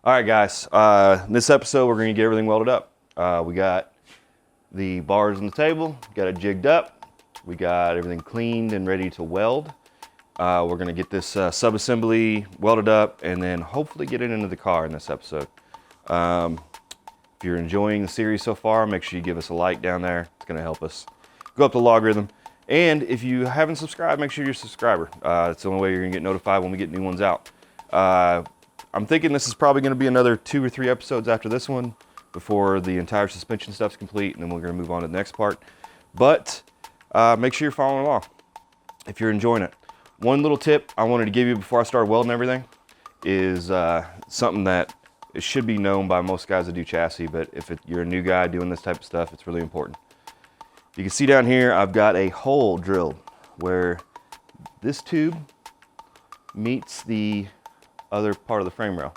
All right, guys. In this episode, we're going to get everything welded up. We got the bars on the table, got it jigged up. We got everything cleaned and ready to weld. We're going to get this sub-assembly welded up and then hopefully get it into the car in this episode. If you're enjoying the series so far, make sure you give us a like down there. It's going to help us go up the logarithm. And if you haven't subscribed, make sure you're a subscriber. It's the only way you're going to get notified when we get new ones out. I'm thinking this is probably going to be another 2 or 3 episodes after this one before the entire suspension stuff's complete, and then we're going to move on to the next part. But make sure you're following along if you're enjoying it. One little tip I wanted to give you before I started welding everything is something that it should be known by most guys that do chassis, but if you're a new guy doing this type of stuff, it's really important. You can see down here I've got a hole drilled where this tube meets the other part of the frame rail.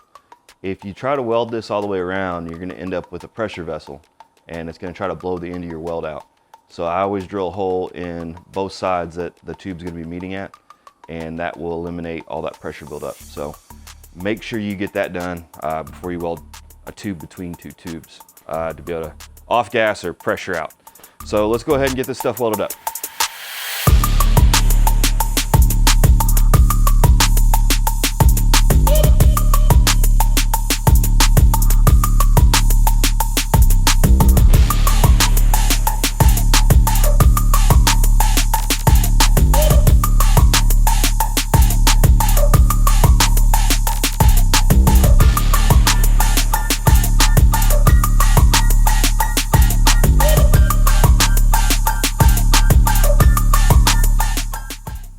If you try to weld this all the way around, you're going to end up with a pressure vessel and it's going to try to blow the end of your weld out. So I always drill a hole in both sides that the tube's going to be meeting at, and that will eliminate all that pressure buildup. So make sure you get that done before you weld a tube between 2 tubes to be able to off gas or pressure out. So let's go ahead and get this stuff welded up.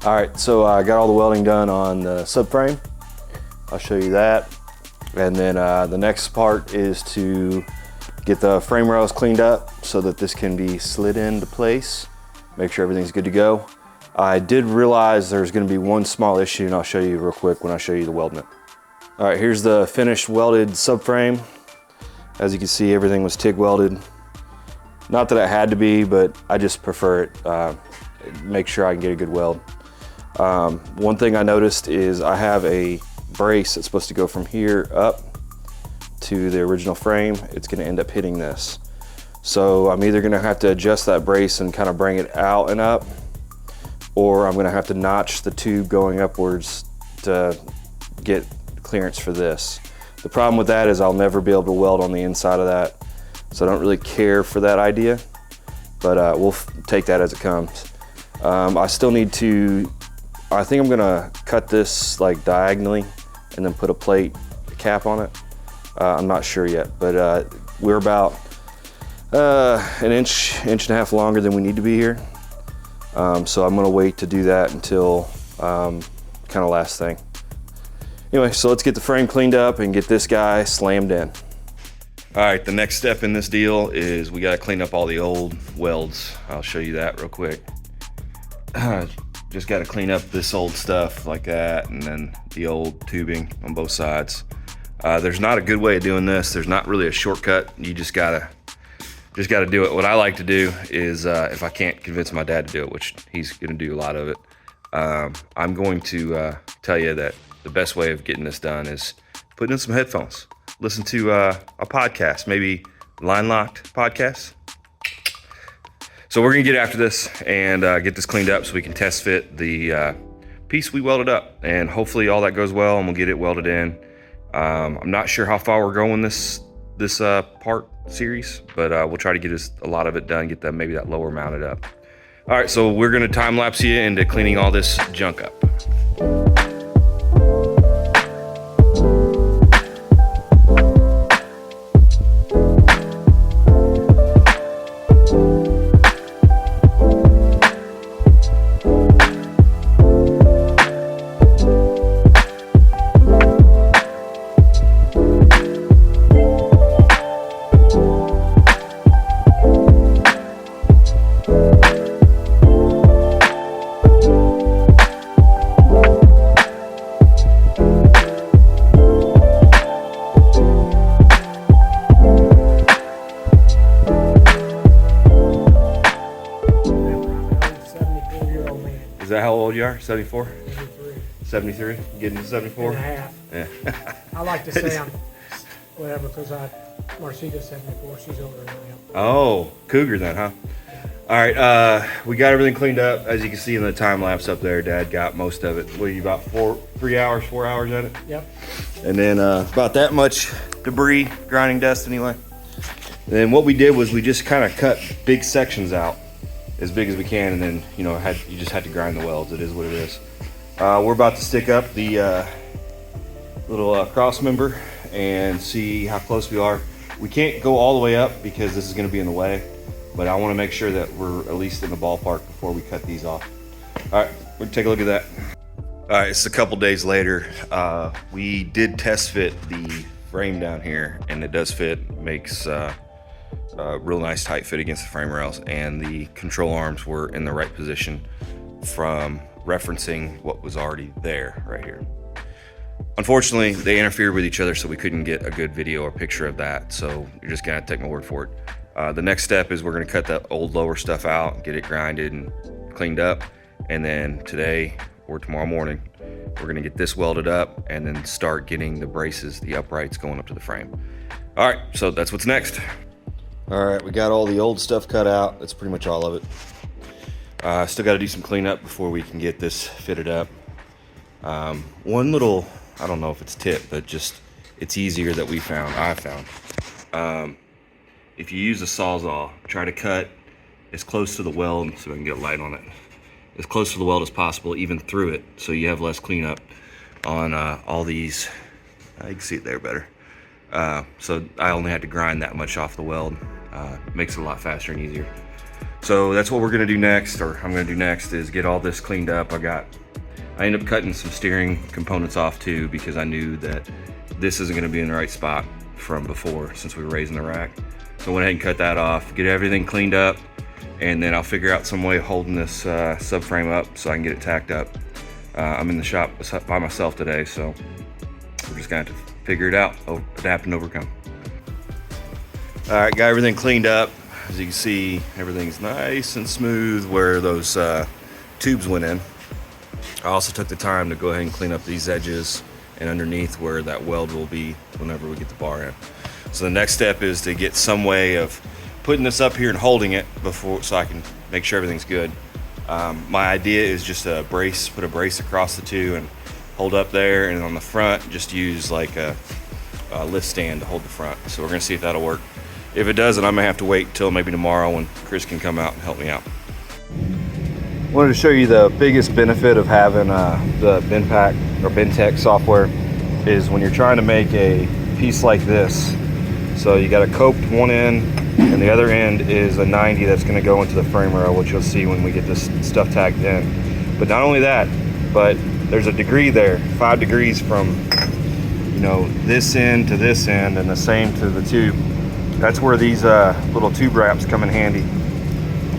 All right, so I got all the welding done on the subframe. I'll show you that. And then the next part is to get the frame rails cleaned up so that this can be slid into place. Make sure everything's good to go. I did realize there's gonna be one small issue, and I'll show you real quick when I show you the weldment. All right, here's the finished welded subframe. As you can see, everything was TIG welded. Not that it had to be, but I just prefer it. Make sure I can get a good weld. One thing I noticed is I have a brace that's supposed to go from here up to the original frame. It's going to end up hitting this. So I'm either going to have to adjust that brace and kind of bring it out and up, or I'm going to have to notch the tube going upwards to get clearance for this. The problem with that is I'll never be able to weld on the inside of that. So I don't really care for that idea, but we'll take that as it comes. I still need to, I think I'm gonna cut this like diagonally and then put a plate cap on it. I'm not sure yet, but we're about an inch and a half longer than we need to be here. So I'm gonna wait to do that until kind of last thing. Anyway, so let's get the frame cleaned up and get this guy slammed in. All right, the next step in this deal is we gotta clean up all the old welds. I'll show you that real quick. Just got to clean up this old stuff like that, and then the old tubing on both sides. There's not a good way of doing this. There's not really a shortcut. You just gotta do it. What I like to do is, if I can't convince my dad to do it, which he's gonna do a lot of it, I'm going to tell you that the best way of getting this done is putting in some headphones. Listen to a podcast, maybe Line Locked podcast. So we're gonna get after this and get this cleaned up so we can test fit the piece we welded up, and hopefully all that goes well and we'll get it welded in. I'm not sure how far we're going this part series, but we'll try to get a lot of it done, get maybe that lower mounted up. All right, so we're gonna time lapse you into cleaning all this junk up. Is that how old you are? 74? 73. 73? Getting to 74? And a half. Yeah. I like to say I'm whatever, because Marcita said before she's over there now. Oh, Cougar then, huh? All right, we got everything cleaned up. As you can see in the time lapse up there, Dad got most of it. What are you, about 4 hours at it? Yep. And then about that much debris, grinding dust anyway. And then what we did was we just kind of cut big sections out, as big as we can, and then you just had to grind the welds. It is what it is. We're about to stick up the little cross member and see how close we are. We can't go all the way up because this is going to be in the way, but I want to make sure that we're at least in the ballpark before we cut these off. All right, we'll take a look at that. All right, it's a couple days later. We did test fit the frame down here, and it does fit. Makes a real nice tight fit against the frame rails, and the control arms were in the right position from referencing what was already there right here. Unfortunately, they interfered with each other, so we couldn't get a good video or picture of that, so you're just gonna have to take my word for it. The next step is we're gonna cut the old lower stuff out, get it grinded and cleaned up, and then today or tomorrow morning, we're gonna get this welded up and then start getting the braces, the uprights going up to the frame. All right, so that's what's next. All right, we got all the old stuff cut out. That's pretty much all of it. Still gotta do some cleanup before we can get this fitted up. One little, I don't know if it's tip, but just it's easier that I found. If you use a Sawzall, try to cut as close to the weld, so I can get a light on it, as close to the weld as possible, even through it, so you have less cleanup on all these. You can see it there better. So I only had to grind that much off the weld. Makes it a lot faster and easier. So that's what we're gonna do next, or I'm gonna do next, is get all this cleaned up. I ended up cutting some steering components off too, because I knew that this isn't gonna be in the right spot from before, since we were raising the rack. So I went ahead and cut that off, get everything cleaned up, and then I'll figure out some way of holding this subframe up so I can get it tacked up. I'm in the shop by myself today, so we're just gonna have to figure it out, adapt and overcome. All right, got everything cleaned up. As you can see, everything's nice and smooth where those tubes went in. I also took the time to go ahead and clean up these edges and underneath where that weld will be whenever we get the bar in. So the next step is to get some way of putting this up here and holding it so I can make sure everything's good. My idea is just put a brace across the two and hold up there, and on the front, just use like a lift stand to hold the front. So we're gonna see if that'll work. If it doesn't, I may have to wait till maybe tomorrow when Chris can come out and help me out. Wanted to show you the biggest benefit of having the BenPack or BenTech software is when you're trying to make a piece like this. So you got a coped one end, and the other end is a 90 that's going to go into the frame rail, which you'll see when we get this stuff tacked in. But not only that, but there's a degree there, 5 degrees from this end to this end, and the same to the tube. That's where these little tube wraps come in handy.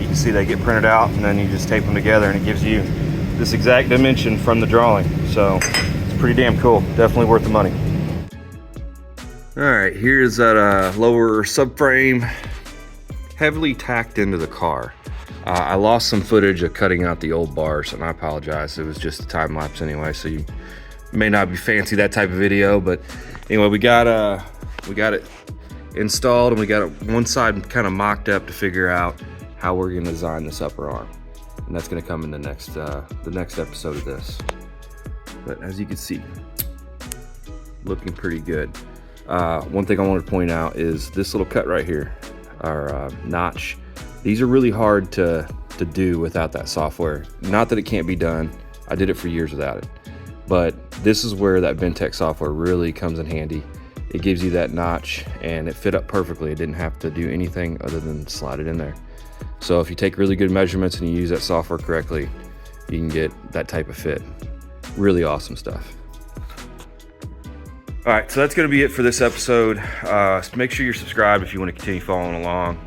You can see they get printed out, and then you just tape them together, and it gives you this exact dimension from the drawing. So it's pretty damn cool. Definitely worth the money. All right, here's that lower subframe, heavily tacked into the car. I lost some footage of cutting out the old bars, and I apologize. It was just a time lapse anyway, so you may not be fancy that type of video. But anyway, we got it installed, and we got it one side kind of mocked up to figure out how we're going to design this upper arm, and that's going to come in the next episode of this. But as you can see, looking pretty good. One thing I wanted to point out is this little cut right here, our notch. These are really hard to do without that software. Not that it can't be done. I did it for years without it. But this is where that BenTech software really comes in handy. It gives you that notch, and it fit up perfectly. It didn't have to do anything other than slide it in there. So if you take really good measurements and you use that software correctly, you can get that type of fit. Really awesome stuff. All right, so that's gonna be it for this episode. Make sure you're subscribed if you wanna continue following along.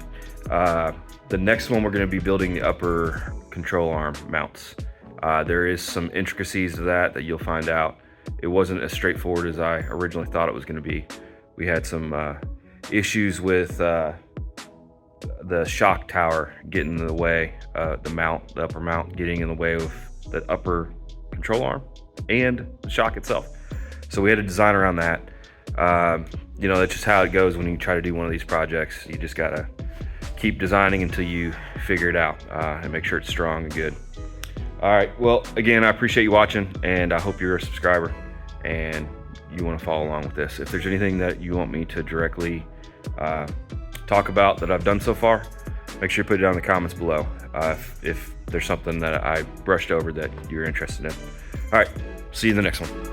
The next one, we're gonna be building the upper control arm mounts. There is some intricacies to that you'll find out. It wasn't as straightforward as I originally thought it was gonna be. We had some issues with the shock tower getting in the way, the upper mount getting in the way of the upper control arm and the shock itself. So we had to design around that. You know, that's just how it goes when you try to do one of these projects. You just gotta keep designing until you figure it out and make sure it's strong and good. All right, well, again, I appreciate you watching, and I hope you're a subscriber and you want to follow along with this. If there's anything that you want me to directly talk about that I've done so far, make sure you put it down in the comments below if there's something that I brushed over that you're interested in. All right, see you in the next one.